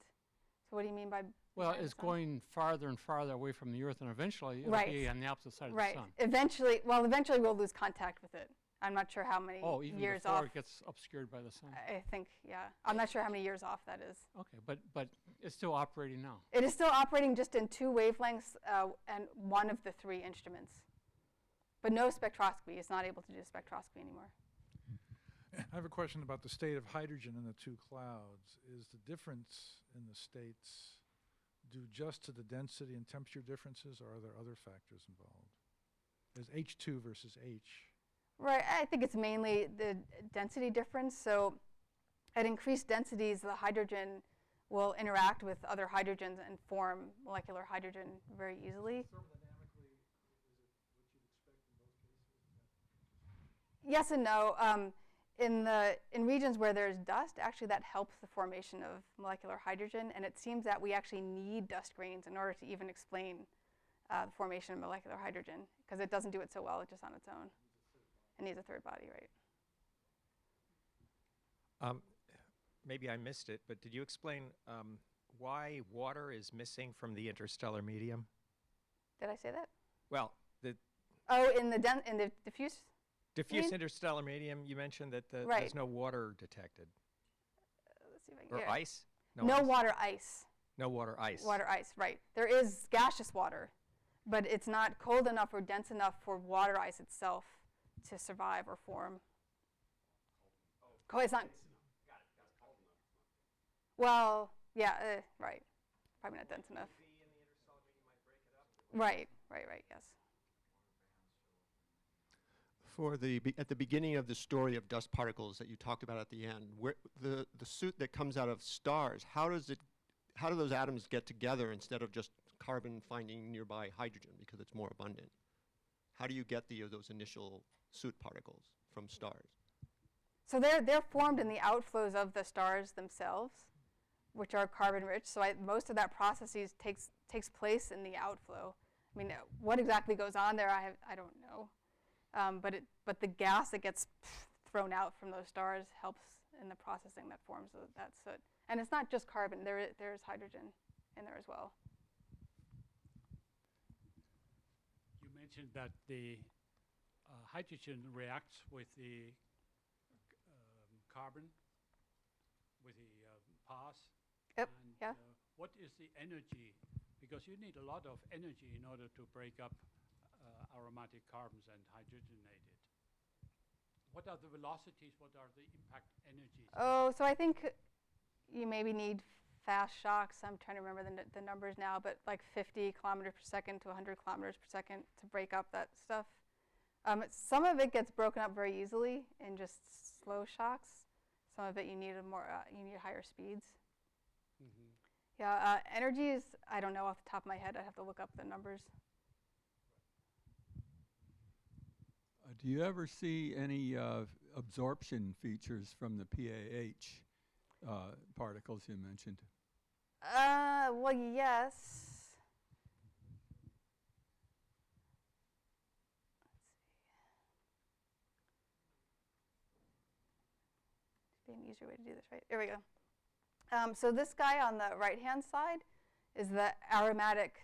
[SPEAKER 2] So what do you mean by
[SPEAKER 4] Well,
[SPEAKER 2] behind the
[SPEAKER 4] it's
[SPEAKER 2] sun?
[SPEAKER 4] going farther and farther away from the Earth, and eventually it'll
[SPEAKER 2] Right.
[SPEAKER 4] be on the opposite side
[SPEAKER 2] Right.
[SPEAKER 4] of the sun.
[SPEAKER 2] Eventually we'll lose contact with it. I'm not sure how many
[SPEAKER 4] Oh, even
[SPEAKER 2] years
[SPEAKER 4] before
[SPEAKER 2] off.
[SPEAKER 4] it gets obscured by the sun.
[SPEAKER 2] I think, yeah. I'm not sure how many years off that is.
[SPEAKER 4] Okay, but it's still operating now.
[SPEAKER 2] It is still operating just in 2 wavelengths and one of the 3 instruments. But no spectroscopy. It's not able to do spectroscopy anymore.
[SPEAKER 5] I have a question about the state of hydrogen in the 2 clouds. Is the difference in the states due just to the density and temperature differences, or are there other factors involved? Is H2 versus H?
[SPEAKER 2] Right, I think it's mainly the density difference. So at increased densities, the hydrogen will interact with other hydrogens and form molecular hydrogen very easily.
[SPEAKER 5] Thermodynamically, is it what you'd expect in both cases?
[SPEAKER 2] Yes and no. In regions where there's dust, actually that helps the formation of molecular hydrogen, and it seems that we actually need dust grains in order to even explain the formation of molecular hydrogen, because it doesn't do it so well just on its own. It needs a third body, right?
[SPEAKER 6] Maybe I missed it, but did you explain why water is missing from the interstellar medium?
[SPEAKER 2] Did I say that?
[SPEAKER 6] Well, the
[SPEAKER 2] Oh, in the diffuse?
[SPEAKER 6] diffuse
[SPEAKER 2] mean?
[SPEAKER 6] interstellar medium, you mentioned that
[SPEAKER 2] Right.
[SPEAKER 6] there's no water detected.
[SPEAKER 2] Let's see if I can
[SPEAKER 6] Or
[SPEAKER 2] get it.
[SPEAKER 6] ice?
[SPEAKER 2] No
[SPEAKER 6] ice.
[SPEAKER 2] water ice.
[SPEAKER 6] No water ice.
[SPEAKER 2] Water ice, right. There is gaseous water, but it's not cold enough or dense enough for water ice itself to survive or form. It's not. Well, yeah, right. Probably not dense enough. Right, yes.
[SPEAKER 7] At the beginning of the story of dust particles that you talked about at the end, where the soot that comes out of stars, how do those atoms get together instead of just carbon finding nearby hydrogen because it's more abundant? How do you get those initial soot particles from stars?
[SPEAKER 2] So they're formed in the outflows of the stars themselves, which are carbon rich. So most of that processes takes place in the outflow. I mean, what exactly goes on there, I don't know. But the gas that gets thrown out from those stars helps in the processing that forms that soot. And it's not just carbon. There's hydrogen in there as well.
[SPEAKER 4] You mentioned that the hydrogen reacts with the carbon, with the Pahs.
[SPEAKER 2] Yep,
[SPEAKER 4] And,
[SPEAKER 2] yeah.
[SPEAKER 4] what is the energy? Because you need a lot of energy in order to break up aromatic carbons and hydrogenate it. What are the velocities? What are the impact energies?
[SPEAKER 2] Oh, so I think you maybe need fast shocks. I'm trying to remember the numbers now, but like 50 kilometers per second to 100 kilometers per second to break up that stuff. Some of it gets broken up very easily in just slow shocks. Some of it you need you need higher speeds.
[SPEAKER 4] Mm-hmm.
[SPEAKER 2] Yeah, energies, I don't know off the top of my head. I'd have to look up the numbers.
[SPEAKER 8] Do you ever see any absorption features from the PAH particles you mentioned?
[SPEAKER 2] Well, yes. Let's see. Be an easier way to do this, right? There we go. So this guy on the right-hand side is the aromatic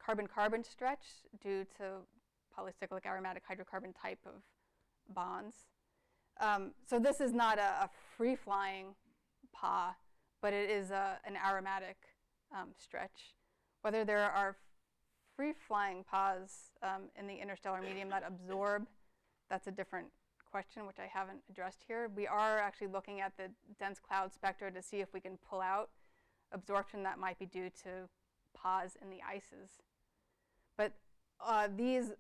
[SPEAKER 2] carbon-carbon stretch due to polycyclic aromatic hydrocarbon type of bonds. So this is not a free-flying Pah, but it is an aromatic stretch. Whether there are free-flying Pahs in the interstellar medium that absorb, that's a different question, which I haven't addressed here. We are actually looking at the dense cloud spectra to see if we can pull out absorption that might be due to Pahs in the ices. But these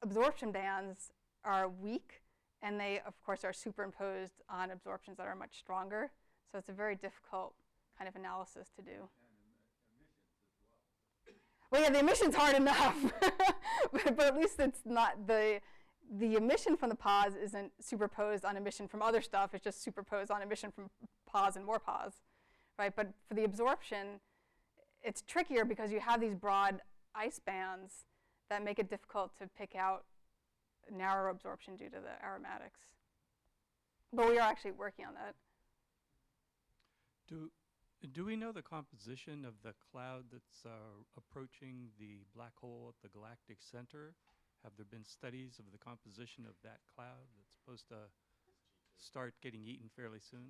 [SPEAKER 2] absorption bands are weak, and they, of course, are superimposed on absorptions that are much stronger. So it's a very difficult kind of analysis to do. And emissions as well. Well, yeah, the emission's hard enough, but at least it's not the emission from the Pahs isn't superposed on emission from other stuff. It's just superposed on emission from Pahs and more Pahs, right? But for the absorption, it's trickier because you have these broad ice bands that make it difficult to pick out narrow absorption due to the aromatics. But we are actually working on that.
[SPEAKER 9] Do we know the composition of the cloud that's approaching the black hole at the galactic center? Have there been studies of the composition of that cloud that's supposed to start getting eaten fairly soon?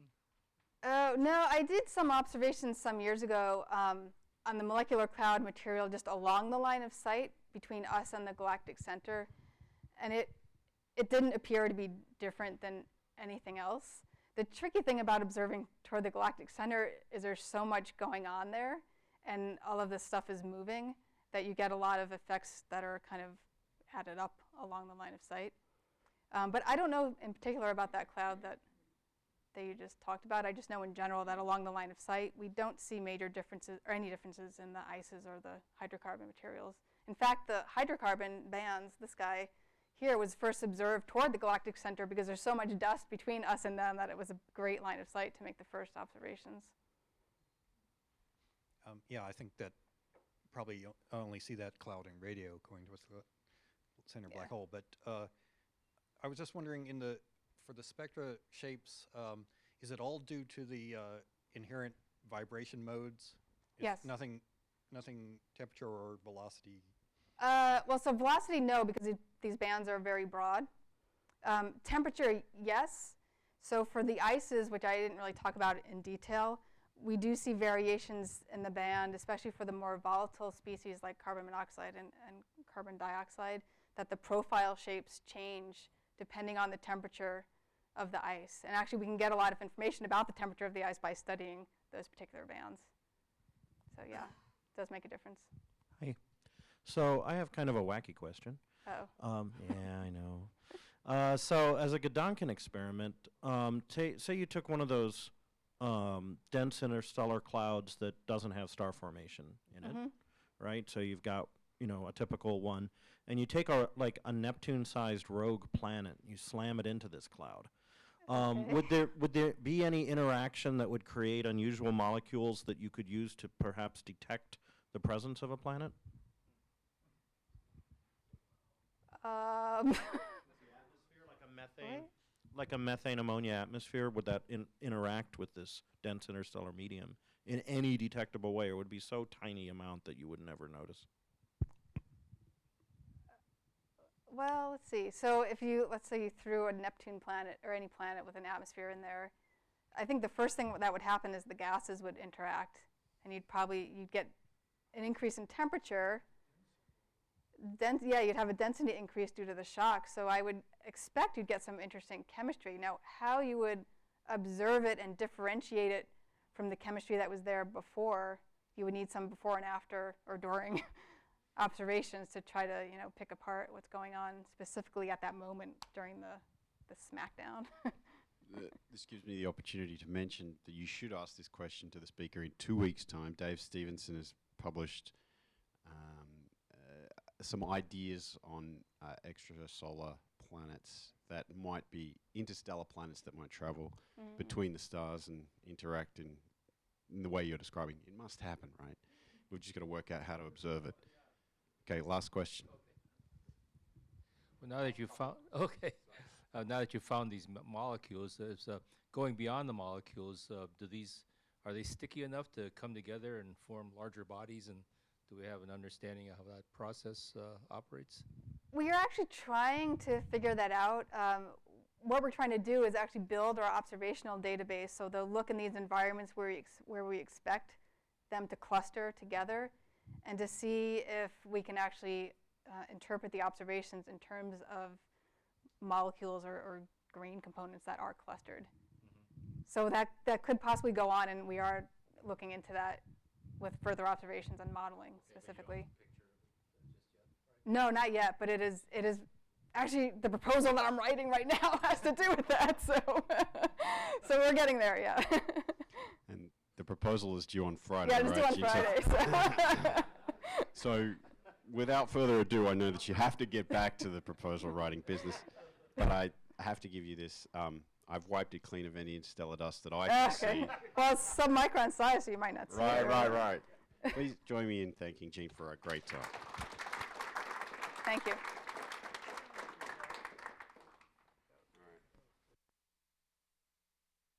[SPEAKER 2] No, I did some observations some years ago on the molecular cloud material just along the line of sight between us and the galactic center. And it didn't appear to be different than anything else. The tricky thing about observing toward the galactic center is there's so much going on there, and all of this stuff is moving, that you get a lot of effects that are kind of added up along the line of sight. But I don't know in particular about that cloud that you just talked about. I just know in general that along the line of sight, we don't see major differences or any differences in the ices or the hydrocarbon materials. In fact, the hydrocarbon bands, this guy here, was first observed toward the galactic center because there's so much dust between us and them that it was a great line of sight to make the first observations.
[SPEAKER 10] Yeah, I think that probably you only see that cloud in radio going towards the center black hole. But I was just wondering, for the spectra shapes, is it all due to the inherent vibration modes?
[SPEAKER 2] Yes.
[SPEAKER 10] Nothing temperature or velocity?
[SPEAKER 2] Well, so velocity, no, because these bands are very broad. Temperature, yes. So for the ices, which I didn't really talk about in detail, we do see variations in the band, especially for the more volatile species like carbon monoxide and carbon dioxide, that the profile shapes change depending on the temperature of the ice. And actually, we can get a lot of information about the temperature of the ice by studying those particular bands. So yeah, it does make a difference.
[SPEAKER 11] Hi. So I have kind of a wacky question.
[SPEAKER 2] Oh.
[SPEAKER 11] Yeah, I know. So as a Gedanken experiment, say you took one of those dense interstellar clouds that doesn't have star formation in it, right? So you've got, a typical one, and you take a Neptune-sized rogue planet, you slam it into this cloud.
[SPEAKER 2] Okay.
[SPEAKER 11] Would there be any interaction that would create unusual molecules that you could use to perhaps detect the presence of a planet? Like a methane ammonia atmosphere, would that interact with this dense interstellar medium in any detectable way, or would it be so tiny amount that you would never notice?
[SPEAKER 2] Well, let's see. So if let's say you threw a Neptune planet or any planet with an atmosphere in there, I think the first thing that would happen is the gases would interact, and you'd get an increase in temperature. You'd have a density increase due to the shock. So I would expect you'd get some interesting chemistry. Now, how you would observe it and differentiate it from the chemistry that was there before, you would need some before and after or during observations to try to pick apart what's going on specifically at that moment during the smackdown.
[SPEAKER 1] This gives me the opportunity to mention that you should ask this question to the speaker in 2 weeks' time. Dave Stevenson has published some ideas on extrasolar planets that might be interstellar planets that might travel between the stars and interact in the way you're describing. It must happen, right? We've just got to work out how to observe it. Okay, last question.
[SPEAKER 12] Well, now that you found these molecules, going beyond the molecules, are they sticky enough to come together and form larger bodies? And do we have an understanding of how that process operates?
[SPEAKER 2] We are actually trying to figure that out. What we're trying to do is actually build our observational database, so they'll look in these environments where we expect them to cluster together, and to see if we can actually interpret the observations in terms of molecules or green components that are clustered. So that could possibly go on, and we are looking into that with further observations and modeling specifically. No, not yet, but it is actually the proposal that I'm writing right now has to do with that. So, so we're getting there, yeah.
[SPEAKER 1] And the proposal is due on Friday,
[SPEAKER 2] yeah, it's
[SPEAKER 1] right?
[SPEAKER 2] due on Friday.
[SPEAKER 1] So without further ado, I know that you have to get back to the proposal writing business, but I have to give you this. I've wiped it clean of any interstellar dust that I can see.
[SPEAKER 2] Well, it's sub-micron size, so you might not see it.
[SPEAKER 1] Right. Please join me in thanking Jean for a great talk.
[SPEAKER 2] Thank you.